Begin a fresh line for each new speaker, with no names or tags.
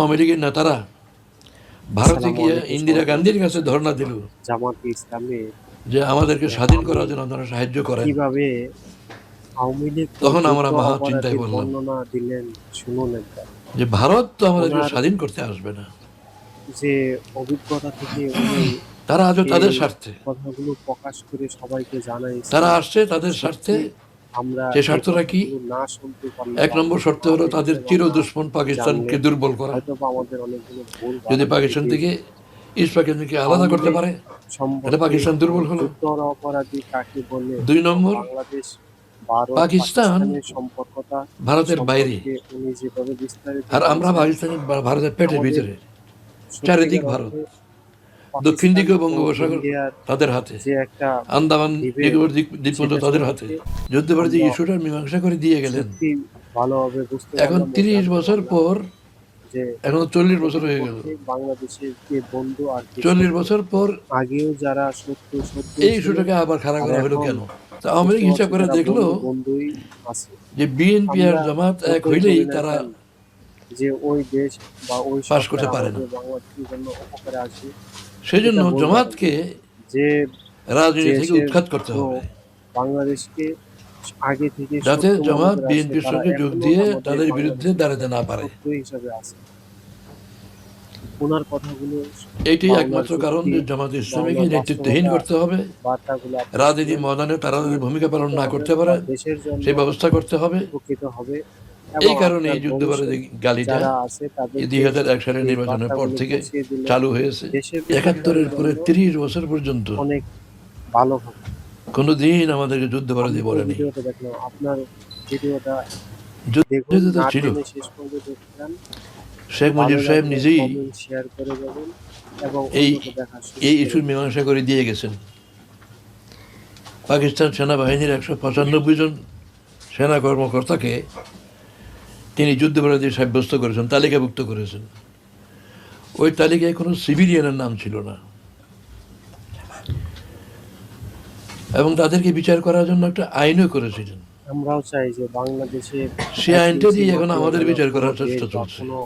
আমেরিকার নেতারা ভারতে
আসসালামু
গিয়ে
আলাইকুম
ইন্দিরা
সবাইকে।
গান্ধীর কাছে ধর্ণা দিল
জামাতে ইসলামে
যে আমাদেরকে স্বাধীন
আওয়ামী
করার
লীগ
জন্য আপনারা সাহায্য করেন।
কিভাবে আওয়ামী লীগ ও
তখন
যুদ্ধ
আমরা মহা চিন্তায়
অপরাধীর
পড়লাম
বর্ণনা দিলেন, শুনুন একবার।
যে ভারত তো আমাদেরকে
ওনার
স্বাধীন করতে আসবে না,
যে অভিজ্ঞতা থেকে উনি
তারা আজও
এই
তাদের স্বার্থে,
কথাগুলো প্রকাশ করে সবাইকে জানাইছেন,
তারা আসছে তাদের স্বার্থে।
সত্যি আমরা
সেই
এই
স্বার্থটা কি?
কথাগুলো না শুনতে পারলে
এক
বা
নম্বর শর্ত হলো
না
তাদের
দেখলে বা
চির
না
দুশ্মন
জানলে
পাকিস্তানকে দুর্বল করা।
হয়তো বা আমাদের অনেকগুলো ভুল
যদি
ধারণা
পাকিস্তান
থেকে
থেকে ইস্ট পাকিস্তানকে আলাদা
আওয়ামী
করতে
লীগ
পারে, তাহলে
সম্পর্কে
পাকিস্তান দুর্বল হলো।
যুদ্ধ অপরাধী কাকে বলে
দুই
এবং
নম্বর,
বাংলাদেশ ভারত
পাকিস্তান
পাকিস্তানের সম্পর্কটা
ভারতের বাইরে,
সম্পর্কে উনি যেভাবে বিস্তারিত
আর আমরা
বলেছেন,
পাকিস্তানের ভারতের পেটের
আমাদের
ভিতরে। চারিদিক
সত্যিকার
ভারত,
অর্থে
দক্ষিণ
পাকিস্তান
দিকেও
ও
বঙ্গোপসাগর
ইন্ডিয়ার
তাদের হাতে,
যে একটা
আন্দামান
বিভেদ,
নিকোবর দ্বীপপুঞ্জ
সেটা
তাদের হাতে।
সম্পর্কে
যুদ্ধবিরতি
আমরা
ইস্যুটার মীমাংসা করে দিয়ে গেলেন।
সত্যি ভালোভাবে বুঝতে
এখন
পারলাম ও
৩০
জানতে
বছর
পারলাম
পর,
যে
এখন ৪০ বছর হয়ে গেল।
প্রকৃতপক্ষে বাংলাদেশের কে বন্ধু আর কে
৪০
শত্রু।
বছর পর
আগেও যারা শত্রু
এই
ছিল,
ইস্যুটাকে আবার খাড়া
আর
করা হলো
এখন
কেন? তা আওয়ামী লীগ
বুঝতে
হিসাব
পারছি
করে
তারা
দেখলো
বন্ধুই আছে।
যে বিএনপি আর
আমরা
জামাত এক
যতই
হইলেই
বলি না
তারা
কেন যে ওই দেশ বা ওই
পাশ
সরকার
করতে পারে না।
আমাদের বাংলাদেশের জন্য উপকারে আসবে,
সেই জন্য
এটা বলতে পারেন
জামাতকে
যে
রাজনীতি থেকে
দেশের
উৎখাত করতে
তো
হবে,
বাংলাদেশকে আগে থেকে
যাতে
শত্রু মনে
জামাত
করে আসছে,
বিএনপির
তারা
সঙ্গে যোগ
এখনো
দিয়ে
আমাদের
তাদের বিরুদ্ধে
বাংলাদেশের
দাঁড়াতে না পারে।
শত্রু হিসাবে আছে। ওনার কথাগুলো
এইটাই
বা ওনার
একমাত্র কারণ
যুক্তি
যে জামাত
বা
ইসলামীকে
ওনার
নেতৃত্বহীন
বাস্তবতা
করতে হবে।
বার্তাগুলো আপনি
রাজনীতি
শুনেন,
ময়দানে তারা যদি ভূমিকা পালন
উপকৃত
না
হবেন
করতে
বা
পারে,
দেশের জন্য
সেই ব্যবস্থা করতে হবে।
উপকৃত হবে
এই
এবং
কারণে
আপনার
এই
ভবিষ্যৎ
যুদ্ধবিরতি গালিটা
যারা আছে
এই
তাদেরকে
২০০১ সালের
এই
নির্বাচনের পর
বার্তাগুলো
থেকে
পৌঁছিয়ে দিলে
চালু হয়েছে।
দেশের
৭১-এর
উপকারের
পরে
জন্য
৩০ বছর পর্যন্ত
অনেক ভালো হবে।
কোনো দিন আমাদেরকে
আমি
যুদ্ধবিরতি
তো
বলেনি।
ভিডিওটা দেখলাম, আপনার ভিডিওটা দেখুন,
যুদ্ধ তো
না
ছিল।
টেনে শেষ পর্যন্ত দেখবেন।
শেখ
ভালো
মুজিব সাহেব
লাগলে
নিজেই
কমেন্ট শেয়ার করে যাবেন এবং
এই
অন্যকে দেখা সুযোগ
এই
করে
ইস্যুর
দিন।
মীমাংসা করে দিয়ে গেছেন। পাকিস্তান সেনাবাহিনীর ১৯৫ জন সেনা কর্মকর্তাকে তিনি যুদ্ধবিরোধী সাব্যস্ত করেছেন, তালিকাভুক্ত করেছেন। ওই তালিকায় কোনো সিভিলিয়ানের নাম ছিল না, এবং তাদেরকে বিচার করার জন্য একটা আইনও করেছিলেন।
আমরাও চাই যে বাংলাদেশে
সেই আইনটা দিয়ে এখন
মাফিয়া
আমাদের
যেন
বিচার
কোনো
করার
দেশ
চেষ্টা
বা
চলছে।
কোনো